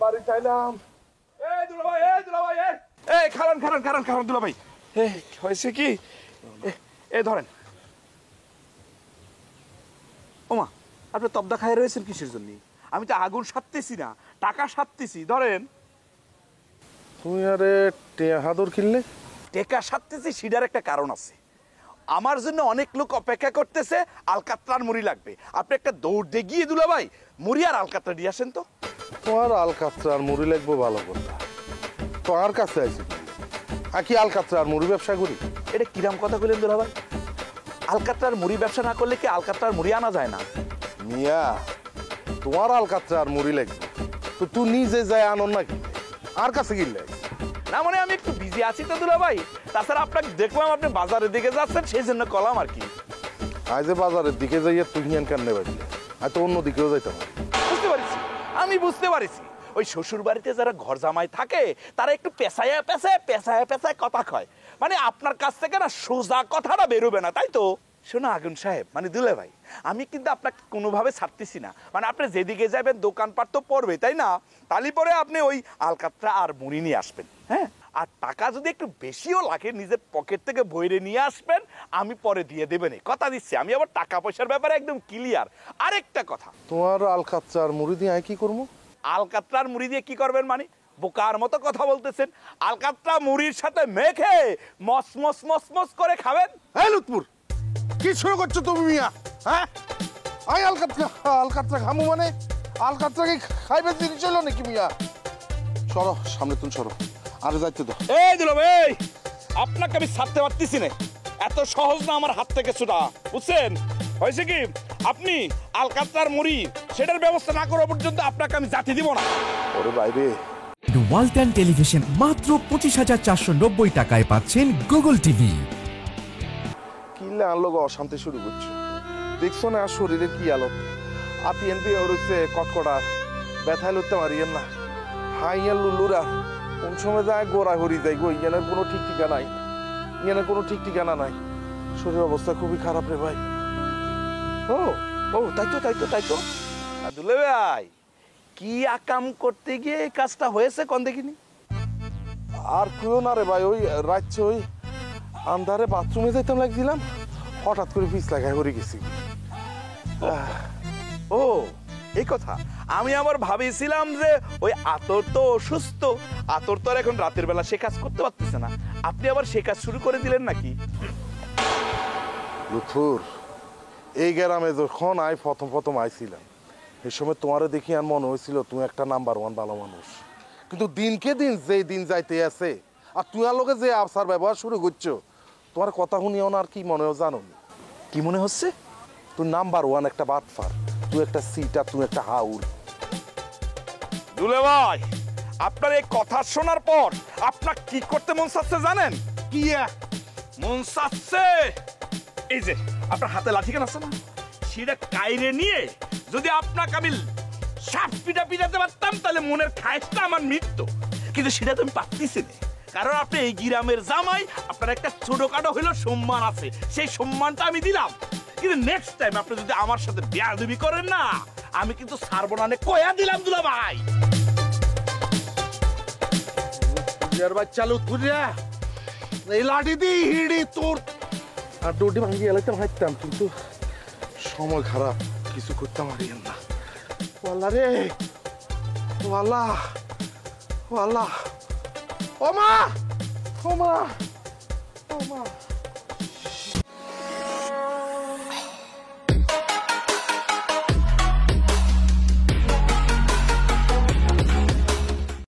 বাড়ি চাইলাম। এই দুলাভাই, এই দুলাভাই, এই খারান খারান খারান খারান দুলাভাই, হয়েছে কি? এ ধরেন। ওমা, আপনি তবদা খাই রয়েছেন কিসের জন্য? আমি তো আগুন সারতেছি না, টাকা সারতেছি। ধরেন। তুমি আরে হাদর কিনলে? টেকা সারতেছি, সেটার একটা কারণ আছে। আমার জন্য অনেক লোক অপেক্ষা করতেছে, আলকাতরার মুড়ি লাগবে। আপনি একটা দৌড় দিয়ে গিয়ে দুলাভাই মুড়ি আর আলকাতরা দিয়ে আসেন তো। তোমার আলকাতরা আর মুড়ি লাগবো ভালো কথা, তোমার কাছে আইছি কি আলকাতরা আর মুড়ি ব্যবসা করি? এটা কিরাম কথা বললেন দুলাভাই? আলকাতরার মুড়ি ব্যবসা না করলে কি আলকাতরার মুড়ি আনা যায় না? মিয়া, তোমার আলকাতরা আর মুড়ি লাগবে তো তুই নিজে যায় আনন্দ নাকি আর কাছে কিনলে? না মানে আমি একটু বিজি আছি তো দুলাভাই। তাছাড়া আপনাকে দেখলাম আপনি বাজারের দিকে যাচ্ছেন, সেই জন্য কলাম আর কি। আজ বাজারের দিকে যাইয়া তুই হিয়ান কান্নে বাড়িলে আর তো অন্য দিকেও যাইতাম। বুঝতে পারছি, আমি বুঝতে পারছি। ওই শ্বশুর বাড়িতে যারা ঘর জামাই থাকে তারা একটু পেঁচায় পেঁচায় পেঁচায় পেঁচায় কথা কয়, মানে আপনার কাছ থেকে না সোজা কথাটা বেরোবে না, তাই তো? শোনো আগুন সাহেব, মানে দুলে ভাই, আমি কিন্তু আপনাকে কোনোভাবে ছাড়তেছি না। মানে আপনি যেদিকে যাবেন দোকানপাট তো পড়বে, তাই না? তালি পরে আপনি ওই আলকাতরা আর মুড়ি নিয়ে আসবেন, হ্যাঁ? আর টাকা যদি একটু বেশিও লাগে নিজের পকেট থেকে বইরে নিয়ে আসবেন, আমি পরে দিয়ে দেবেন, কথা দিচ্ছি। আমি আবার টাকা পয়সার ব্যাপারে একদম ক্লিয়ার। আরেকটা কথা, তোমার আলকাতরা আর মুড়ি দিয়ে কি করবো? আলকাতরার মুড়ি দিয়ে কি করবেন মানে? বোকার মতো কথা বলতেছেন। আলকাতরা মুড়ির সাথে মেখে মস মস মস মস করে খাবেন। হ্যাঁ লুৎপুর, কি শুরু করছো তুমি মিয়া? হ্যাঁ, আই আলকাতরা খামু মানে আলকাতরাকে খাইবে জিনিস হলো নাকি মিয়া? সরো সামনে, তুমি সরো, আরে যাইতে দাও। এই দিলাম, এই আপনাকে আমি ছাড়তে পারতেছি না। এত সহজ না আমার হাত থেকে ছুটা, বুঝছেন? হয়েছে কি, আপনি আলকাতরার মুড়ি সেটার ব্যবস্থা না করা পর্যন্ত আপনাকে আমি জাতি দিব না। ওরে বাইরে, ওয়ালটন টেলিভিশন মাত্র 25,490 টাকায় পাচ্ছেন গুগল টিভি। কিনলে আনলো গো, অশান্তি শুরু করছো। দেখছো না শরীরে কি আলো, আতিয়ান দিয়ে হচ্ছে কটকটা, ব্যথায় লড়তে মারিয়েন না। হাইয়ার লুলুরা কোন সময় যায় গোড়া হরি যায় গো, ইয়ানের কোনো ঠিক ঠিকানা নাই, ইয়ানের কোনো ঠিক ঠিকানা নাই। শরীর অবস্থা খুবই খারাপ রে ভাই। ও ও, তাই তো তাই তো তাই তো। দুলে ভাই, কি আকাম করতে গিয়ে এই কাজটা হয়েছে কোন দেখিনি? আর কেউ না রে ভাই, ওই রাত্রে ওই আন্ধারে বাথরুমে যাইতাম লাগছিলাম, হঠাৎ করে পিছ লাগায় হরে গেছি। ও এই কথা, আমি আবার ভাবিছিলাম যে ওই আতর তো অসুস্থ, আতর তো আর এখন রাতের বেলা সে কাজ করতে পারতেছে না, আপনি আবার সে কাজ শুরু করে দিলেন নাকি? লুৎফুর, এই গ্রামে যখন প্রথম আইছিলাম, এই সময় তোমারে দেখি আর মনে হয়েছিল তুমি একটা নাম্বার 1 ভালো মানুষ। কিন্তু দিনকে দিন যেই দিন যাইতে আছে আর তোমার লোকে যে আবসার ব্যবহার শুরু করছো, তোমার কথা শুনিও না আর কি মনেও জানো কি মনে হচ্ছে? তুই নাম্বার 1 একটা বাটফার, তুই একটা সিটা, তুই একটা হাউল। দুলে ভাই, আপনার এই কথা শোনার পর আপনার কি করতে মন চাচ্ছে জানেন? কি মন চাচ্ছে এই যে আপনার হাতে লাঠিখান আছে না, সেটা কাইরে নিয়ে যদি আপনাকে আমি সাপ পিটা পিটাতে পারতাম তাহলে মনের খায়েসটা আমার মৃত্যু। কিন্তু সেটা তো আমি পারতেছি না, কারণ আপনি এই গ্রামের জামাই, আপনার একটা ছোটখাটো হইলো সম্মান আছে, সেই সম্মানটা আমি দিলাম। কিন্তু নেক্সট টাইম আপনি যদি আমার সাথে বেয়াদবি করেন না, আমি কিন্তু ছাড়বো না, কয়া দিলাম দুলা ভাই। বাচ্চা লুৎফুরিয়া, এই লাঠি দিয়ে হিড়ি তোর আর ডোটি ভাঙি এলাইতাম হাইতাম, কিন্তু সময় খারাপ, কিছু করতে পারিয়েন না। ওয়াল্লা রে, ওয়াল্লা ওয়াল্লা, ও মা, ও মা, ও মা।